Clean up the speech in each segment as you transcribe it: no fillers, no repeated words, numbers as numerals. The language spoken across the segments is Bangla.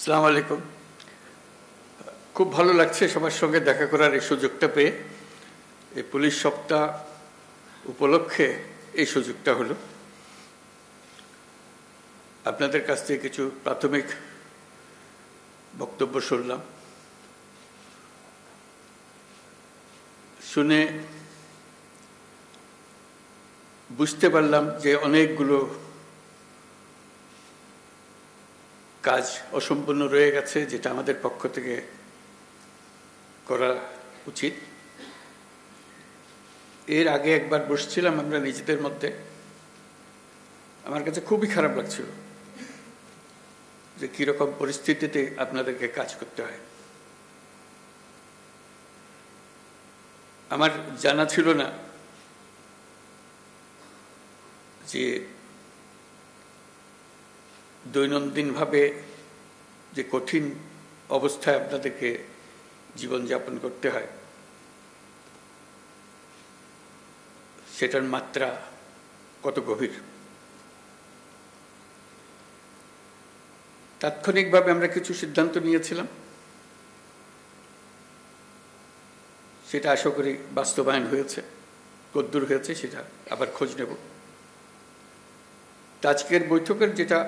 আসসালামু আলাইকুম। খুব ভালো লাগছে সবার সঙ্গে দেখা করার এই সুযোগটা পেয়ে। এই পুলিশ সপ্তাহ উপলক্ষে এই সুযোগটা হলো। আপনাদের কাছ থেকে কিছু প্রাথমিক বক্তব্য শুনলাম, শুনে বুঝতে পারলাম যে অনেকগুলো কাজ অসম্পূর্ণ রয়ে গেছে, যেটা আমাদের পক্ষ থেকে করা উচিত। এর আগে একবার বসছিলাম আমরা নিজেদের মধ্যে, আমার কাছে খুবই খারাপ লাগছিল যে কীরকম পরিস্থিতিতে আপনাদেরকে কাজ করতে হয়। আমার জানা ছিল না যে দৈনন্দিনভাবে যে কঠিন অবস্থায় আপনাদেরকে জীবনযাপন করতে হয়, সেটার মাত্রা কত গভীর। তাৎক্ষণিকভাবে আমরা কিছু সিদ্ধান্ত নিয়েছিলাম, সেটা আশা করি বাস্তবায়ন হয়েছে। কদ্দূর হয়েছে সেটা আবার খোঁজ নেব। আজকের বৈঠকের যেটা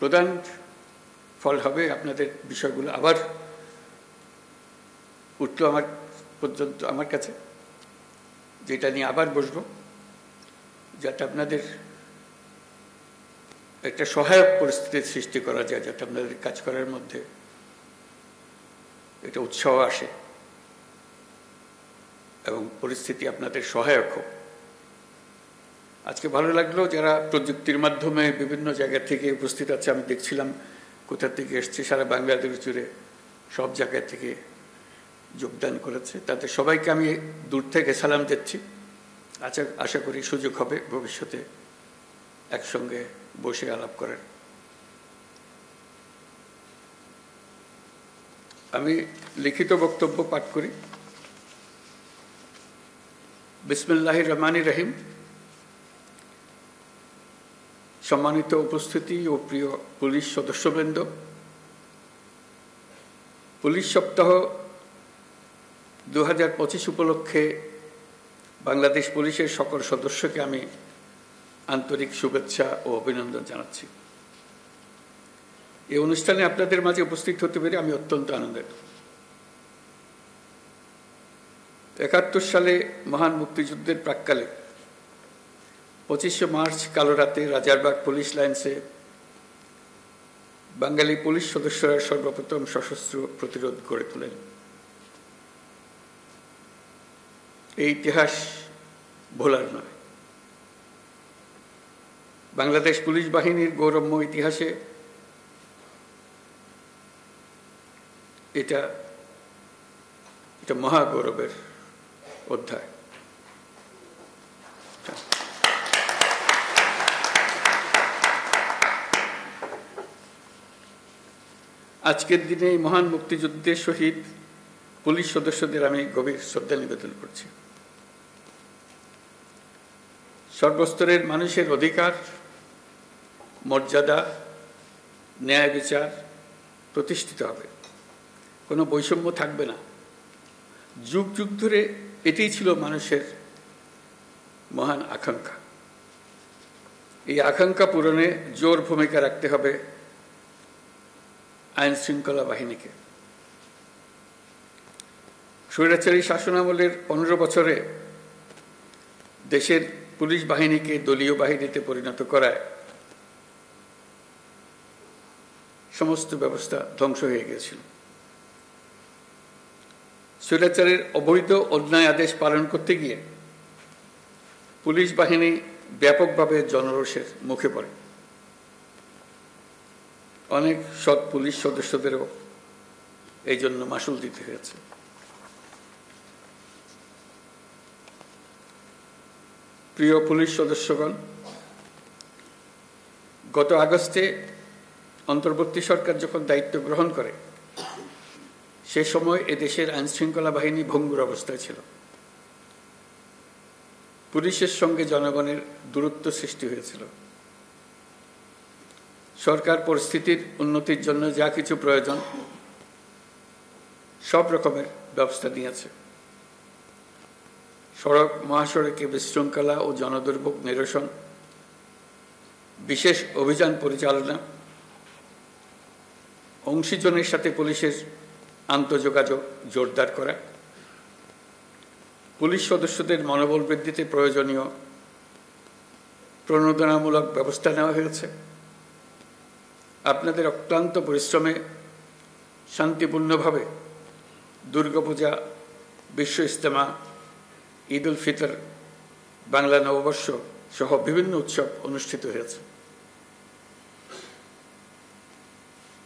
প্রধান ফল হবে, আপনাদের বিষয়গুলো আবার উঠলো আমার কাছে, যেটা নিয়ে আবার বসবো, যাতে আপনাদের একটা সহায়ক পরিস্থিতির সৃষ্টি করা যায়, যাতে আপনাদের কাজ করার মধ্যে একটা উৎসাহ আসে এবং পরিস্থিতি আপনাদের সহায়ক হোক। আজকে ভালো লাগলো যারা প্রযুক্তির মাধ্যমে বিভিন্ন জায়গা থেকে উপস্থিত আছে। আমি দেখছিলাম কোথা থেকে এসছে, সারা বাংলাদেশ জুড়ে সব জায়গা থেকে যোগদান করেছে। তাদের সবাইকে আমি দূর থেকে সালাম দিচ্ছি। আশা করি সুযোগ হবে ভবিষ্যতে একসঙ্গে বসে আলাপ করার। আমি লিখিত বক্তব্য পাঠ করি। বিসমিল্লাহির রহমানির রহিম। সম্মানিত উপস্থিতি ও প্রিয় পুলিশ সদস্যবৃন্দ, পুলিশ সপ্তাহ 2025 উপলক্ষে বাংলাদেশ পুলিশের সকল সদস্যকে আমি আন্তরিক শুভেচ্ছা ও অভিনন্দন জানাচ্ছি। এই অনুষ্ঠানে আপনাদের মাঝে উপস্থিত হতে পেরে আমি অত্যন্ত আনন্দিত। 71 সালে মহান মুক্তিযুদ্ধের প্রাক্কালে 25শে মার্চ কালো রাতে রাজারবাগ পুলিশ লাইন্সে বাঙালি পুলিশ সদস্যরা সর্বপ্রথম সশস্ত্র প্রতিরোধ গড়ে তোলেন। এই ইতিহাস ভোলার নয়। বাংলাদেশ পুলিশ বাহিনীর গৌরবময় ইতিহাসে এটা মহাগৌরবের অধ্যায়। আজকের দিনে এই মহান মুক্তিযুদ্ধের শহীদ পুলিশ সদস্যদের আমি গভীর শ্রদ্ধা নিবেদন করছি। সর্বস্তরের মানুষের অধিকার, মর্যাদা, ন্যায় বিচার প্রতিষ্ঠিত হবে, কোনো বৈষম্য থাকবে না। যুগ যুগ ধরে এটাই ছিল মানুষের মহান আকাঙ্ক্ষা। এই আকাঙ্ক্ষা পূরণে জোর ভূমিকা রাখতে হবে আইন শৃঙ্খলা বাহিনীকে। স্বৈরাচারী শাসনামলের 15 বছরে দেশের পুলিশ বাহিনীকে দলীয় বাহিনীতে পরিণত করায় সমস্ত ব্যবস্থা ধ্বংস হয়ে গিয়েছিল। স্বৈরাচারের অবৈধ অন্যায় আদেশ পালন করতে গিয়ে পুলিশ বাহিনী ব্যাপকভাবে জনরোষের মুখে পড়ে। অনেক সৎ পুলিশ সদস্যদেরও এই জন্য মাশুল দিতে হয়েছে। প্রিয় পুলিশ সদস্যগণ, গত আগস্টে অন্তর্বর্তী সরকার যখন দায়িত্ব গ্রহণ করে, সে সময় এদেশের আইনশৃঙ্খলা বাহিনী ভঙ্গুর অবস্থায় ছিল। পুলিশের সঙ্গে জনগণের দূরত্ব সৃষ্টি হয়েছিল। সরকার পরিস্থিতির উন্নতির জন্য যা কিছু প্রয়োজন সব রকমের ব্যবস্থা নিয়েছে। সড়ক মহাসড়কে বিশৃঙ্খলা ও জনদুর্ভোগ নিরসন, বিশেষ অভিযান পরিচালনা, অংশীজনের সাথে পুলিশের আন্তঃযোগাযোগ জোরদার করা, পুলিশ সদস্যদের মনোবল বৃদ্ধিতে প্রয়োজনীয় প্রণোদনামূলক ব্যবস্থা নেওয়া হয়েছে। আপনাদের অক্লান্ত পরিশ্রমে শান্তিপূর্ণভাবে দুর্গাপূজা, বিশ্ব ইজতেমা, ঈদ উল ফিতর, বাংলা নববর্ষ সহ বিভিন্ন উৎসব অনুষ্ঠিত হয়েছে।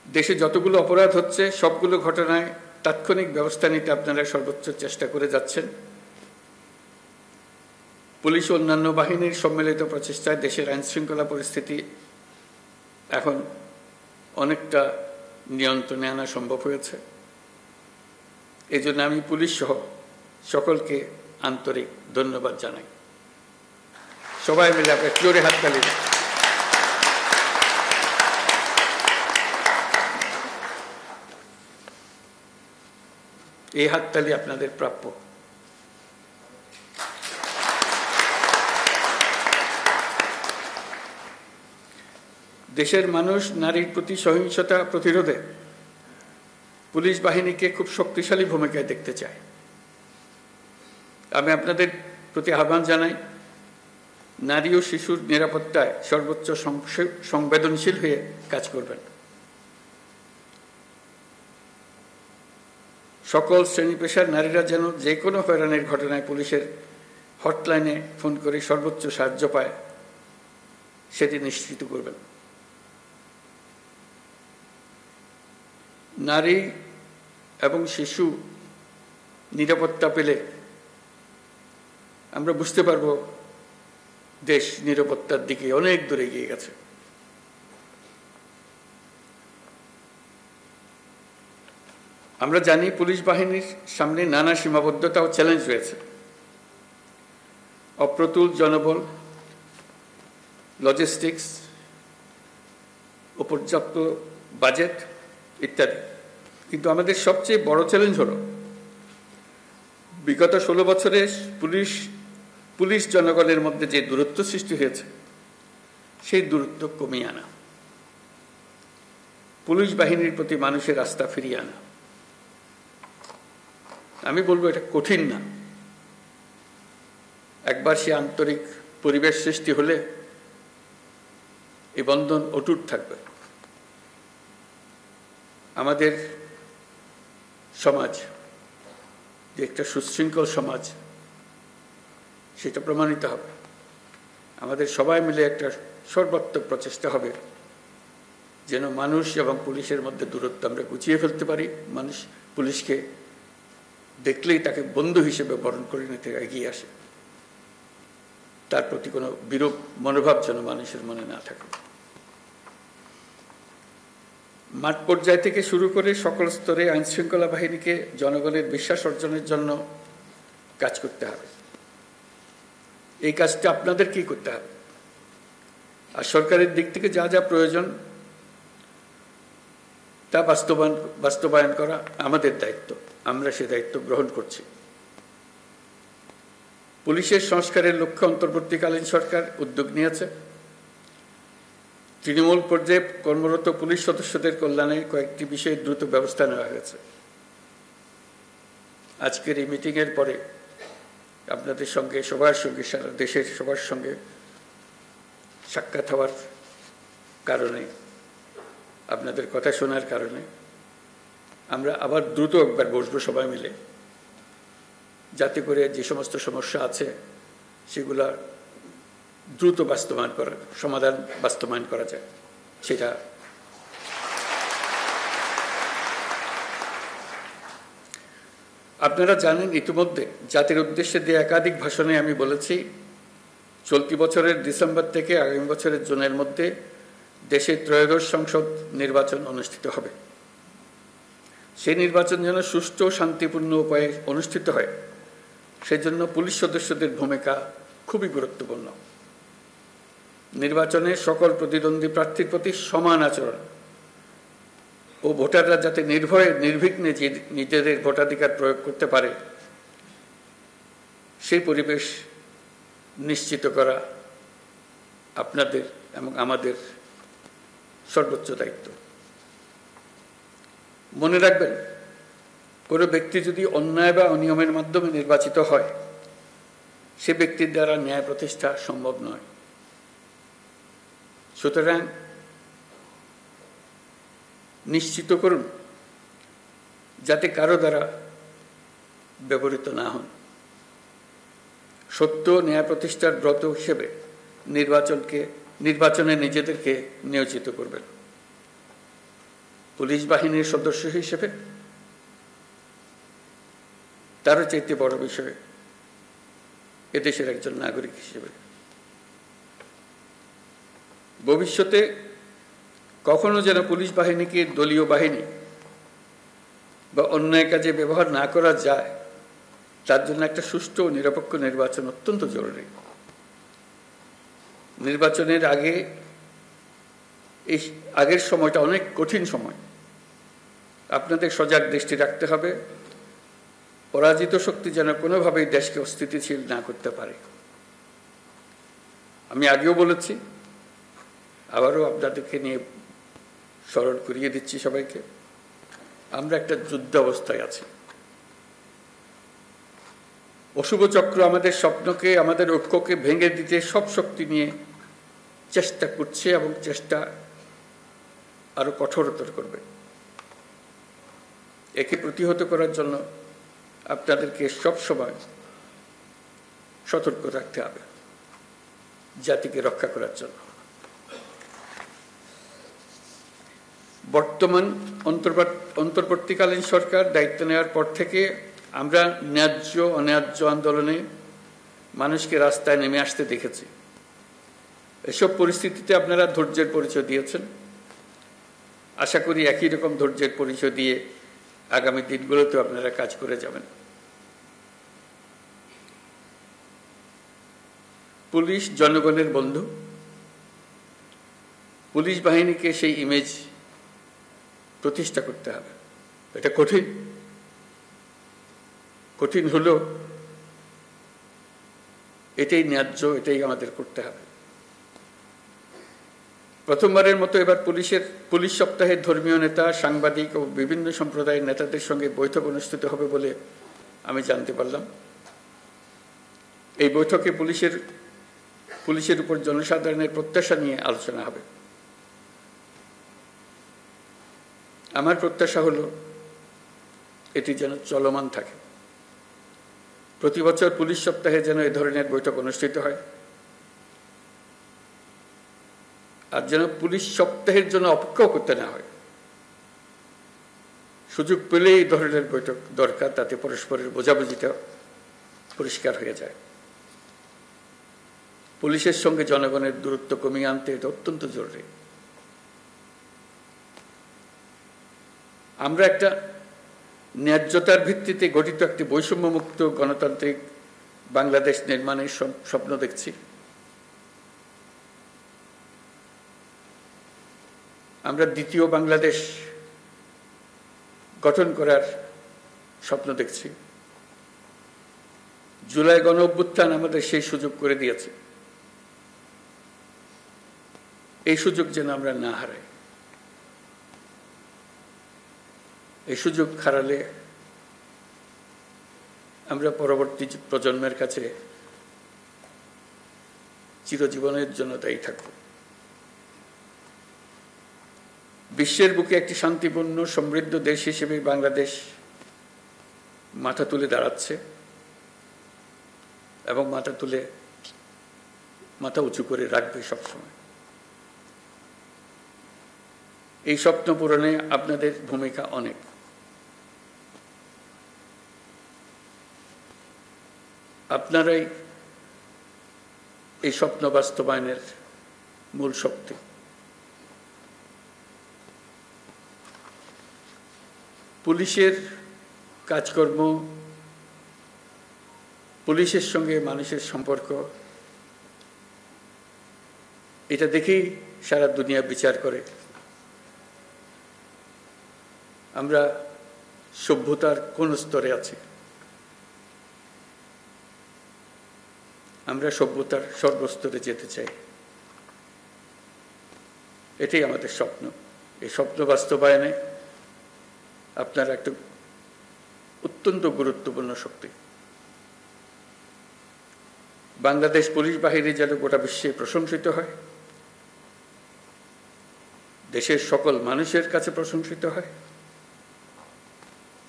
দেশে যতগুলো অপরাধ হচ্ছে সবগুলো ঘটনায় তাৎক্ষণিক ব্যবস্থা নিতে আপনারা সর্বোচ্চ চেষ্টা করে যাচ্ছেন। পুলিশ ও অন্যান্য বাহিনীর সম্মিলিত প্রচেষ্টায় দেশের আইনশৃঙ্খলা পরিস্থিতি এখন অনেকটা নিয়ন্ত্রণে আনা সম্ভব হয়েছে। এই জন্য আমি পুলিশ সহ সকলকে আন্তরিক ধন্যবাদ জানাই। সবাই মিলে আপনার জোরে হাততালি দেন। এই হাততালি আপনাদের প্রাপ্য। দেশের মানুষ নারীর প্রতি সহিংসতা প্রতিরোধে পুলিশ বাহিনীকে খুব শক্তিশালী ভূমিকায় দেখতে চায়। আমি আপনাদের প্রতি আহ্বান জানাই, নারী ও শিশুর নিরাপত্তায় সর্বোচ্চ সংবেদনশীল হয়ে কাজ করবেন। সকল শ্রেণী পেশার নারীরা যেন যে কোনো হয়রানির ঘটনায় পুলিশের হটলাইনে ফোন করে সর্বোচ্চ সাহায্য পায়, সেটি নিশ্চিত করবেন। নারী এবং শিশু নিরাপত্তা পেলে আমরা বুঝতে পারব দেশ নিরাপত্তার দিকে অনেক দূরে এগিয়ে গেছে। আমরা জানি পুলিশ বাহিনীর সামনে নানা সীমাবদ্ধতা ও চ্যালেঞ্জ রয়েছে। অপ্রতুল জনবল, লজিস্টিক্স, পর্যাপ্ত বাজেট ইত্যাদি। কিন্তু আমাদের সবচেয়ে বড় চ্যালেঞ্জ হলো বিগত 16 বছরে পুলিশ জনগণের মধ্যে যে দূরত্ব সৃষ্টি হয়েছে সেই দূরত্ব কমিয়ে আনা, পুলিশ বাহিনীর প্রতি মানুষের আস্থা ফিরিয়ে আনা। আমি বলবো এটা কঠিন না। একবার সে আন্তরিক পরিবেশ সৃষ্টি হলে এই বন্ধন অটুট থাকবে। আমাদের সমাজ যে একটা সুশৃঙ্খল সমাজ, সেটা প্রমাণিত হবে। আমাদের সবাই মিলে একটা সর্বাত্মক প্রচেষ্টা হবে যেন মানুষ এবং পুলিশের মধ্যে দূরত্ব আমরা গুছিয়ে ফেলতে পারি। মানুষ পুলিশকে দেখলেই তাকে বন্ধু হিসেবে বরণ করে নিতে এগিয়ে আসে। তার প্রতি কোনো বিরূপ মনোভাব যেন মানুষের মনে না থাকে। মাঠ পর্যায় থেকে শুরু করে সকল স্তরে আইনশৃঙ্খলা বাহিনীকে জনগণের বিশ্বাস অর্জনের জন্য কাজ করতে হবে। এই কাজটা আপনাদেরকেই করতে হবে। আর সরকারের দিক থেকে যা যা প্রয়োজন তা বাস্তবায়ন করা আমাদের দায়িত্ব। আমরা সে দায়িত্ব গ্রহণ করছি। পুলিশের সংস্কারের লক্ষ্যে অন্তর্বর্তীকালীন সরকার উদ্যোগ নিয়েছে। তৃণমূল পর্যায়ে কর্মরত পুলিশ সদস্যদের কল্যাণে কয়েকটি বিষয়ে দ্রুত ব্যবস্থা নেওয়া হয়েছে। আজকের এই মিটিংয়ের পরে আপনাদের সঙ্গে, সবার সঙ্গে, সারা দেশের সবার সঙ্গে সাক্ষাৎ হওয়ার কারণে, আপনাদের কথা শোনার কারণে আমরা আবার দ্রুত একবার বসবো সবাই মিলে, যাতে করে যে সমস্ত সমস্যা আছে সেগুলা দ্রুত সমাধান বাস্তবায়ন করা যায়। সেটা আপনারা জানেন, ইতিমধ্যে জাতির উদ্দেশ্যে দিয়ে একাধিক ভাষণে আমি বলেছি, চলতি বছরের ডিসেম্বর থেকে আগামী বছরের জুনের মধ্যে দেশে ত্রয়োদশ সংসদ নির্বাচন অনুষ্ঠিত হবে। সেই নির্বাচন যেন সুষ্ঠু ও শান্তিপূর্ণ উপায়ে অনুষ্ঠিত হয়, সেজন্য পুলিশ সদস্যদের ভূমিকা খুবই গুরুত্বপূর্ণ। নির্বাচনে সকল প্রতিদ্বন্দ্বী প্রার্থীর প্রতি সমান আচরণ ও ভোটাররা যাতে নির্ভয়ে নির্বিঘ্নে নিজেদের ভোটাধিকার প্রয়োগ করতে পারে সেই পরিবেশ নিশ্চিত করা আপনাদের এবং আমাদের সর্বোচ্চ দায়িত্ব। মনে রাখবেন, কোনো ব্যক্তি যদি অন্যায় বা অনিয়মের মাধ্যমে নির্বাচিত হয়, সে ব্যক্তির দ্বারা ন্যায় প্রতিষ্ঠা সম্ভব নয়। সুতরাং নিশ্চিত করুন যাতে কারো দ্বারা ব্যবহৃত না হন। সত্য ন্যায় প্রতিষ্ঠার ব্রত হিসেবে নির্বাচনে নিজেদেরকে নিয়োজিত করবেন। পুলিশ বাহিনীর সদস্য হিসেবে তারও চাইতে বড় বিষয় এদেশের একজন নাগরিক হিসেবে ভবিষ্যতে কখনো যেন পুলিশ বাহিনীকে দলীয় বাহিনী বা অন্যায় কাজে ব্যবহার না করা যায়, তার জন্য একটা সুষ্ঠু ও নিরপেক্ষ নির্বাচন অত্যন্ত জরুরি। নির্বাচনের আগের সময়টা অনেক কঠিন সময়। আপনাদের সজাগ দৃষ্টি রাখতে হবে পরাজিত শক্তি যেন কোনোভাবেই দেশকে অস্থিতিশীল না করতে পারে। আমি আগেও বলেছি, আবারও আপনাদেরকে নিয়ে স্মরণ করিয়ে দিচ্ছি সবাইকে, আমরা একটা যুদ্ধ অবস্থায় আছি। অশুভ চক্র আমাদের স্বপ্নকে, আমাদের ঐক্যকে ভেঙে দিতে সব শক্তি নিয়ে চেষ্টা করছে এবং চেষ্টা আরো কঠোরতর করবে। একে প্রতিহত করার জন্য আপনাদেরকে সবসময় সতর্ক থাকতে হবে, জাতিকে রক্ষা করার জন্য। বর্তমান অন্তর্বর্তীকালীন সরকার দায়িত্ব নেওয়ার পর থেকে আমরা ন্যায্য অন্যায্য আন্দোলনে মানুষকে রাস্তায় নেমে আসতে দেখেছি। এসব পরিস্থিতিতে আপনারা ধৈর্যের পরিচয় দিয়েছেন। আশা করি একই রকম ধৈর্যের পরিচয় দিয়ে আগামী দিনগুলোতেও আপনারা কাজ করে যাবেন। পুলিশ জনগণের বন্ধু। পুলিশ বাহিনীকে সেই ইমেজ প্রতিষ্ঠা করতে হবে। এটা কঠিন হলেও এটাই ন্যায্য, এটাই আমাদের করতে হবে। প্রথমবারের মতো এবার পুলিশ সপ্তাহে ধর্মীয় নেতা, সাংবাদিক ও বিভিন্ন সম্প্রদায়ের নেতাদের সঙ্গে বৈঠক অনুষ্ঠিত হবে বলে আমি জানতে পারলাম। এই বৈঠকে পুলিশের উপর জনসাধারণের প্রত্যাশা নিয়ে আলোচনা হবে। আমার প্রত্যাশা হলো এটি যেন চলমান থাকে। প্রতি বছর পুলিশ সপ্তাহে যেন এ ধরনের বৈঠক অনুষ্ঠিত হয়, আর যেন পুলিশ সপ্তাহের জন্য অপেক্ষা করতে না হয়। সুযোগ পেলে এই ধরনের বৈঠক দরকার, তাতে পরস্পরের বোঝাবুঝিটা পরিষ্কার হয়ে যায়। পুলিশের সঙ্গে জনগণের দূরত্ব কমিয়ে আনতে এটা অত্যন্ত জরুরি। আমরা একটা ন্যায্যতার ভিত্তিতে গঠিত একটি বৈষম্যমুক্ত গণতান্ত্রিক বাংলাদেশ নির্মাণের স্বপ্ন দেখছি। আমরা দ্বিতীয় বাংলাদেশ গঠন করার স্বপ্ন দেখছি। জুলাই গণ অভ্যুত্থান আমাদের সেই সুযোগ করে দিয়েছে। এই সুযোগ যেন আমরা না হারাই। এই সুযোগ হারালে আমরা পরবর্তী প্রজন্মের কাছে চিরজীবনের জন্য দায়ী থাকব। বিশ্বের বুকে একটি শান্তিপূর্ণ সমৃদ্ধ দেশ হিসেবে বাংলাদেশ মাথা তুলে দাঁড়াচ্ছে এবং মাথা উঁচু করে রাখবে সবসময়। এই স্বপ্ন পূরণে আপনাদের ভূমিকা অনেক। আপনারাই এই স্বপ্ন বাস্তবায়নের মূল শক্তি। পুলিশের কাজকর্ম, পুলিশের সঙ্গে মানুষের সম্পর্ক, এটা দেখেই সারা দুনিয়া বিচার করে আমরা সভ্যতার কোন স্তরে আছি। আমরা সভ্যতার সর্বস্তরে যেতে চাই, এটাই আমাদের স্বপ্ন। এই স্বপ্ন বাস্তবায়নে আপনারা একটা অত্যন্ত গুরুত্বপূর্ণ শক্তি। বাংলাদেশ পুলিশ বাহিনী যেন গোটা বিশ্বে প্রশংসিত হয়, দেশের সকল মানুষের কাছে প্রশংসিত হয়,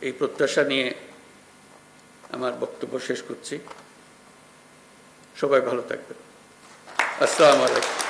এই প্রত্যাশা নিয়ে আমার বক্তব্য শেষ করছি। সবাই ভালো থাকবেন। আসসালামু আলাইকুম।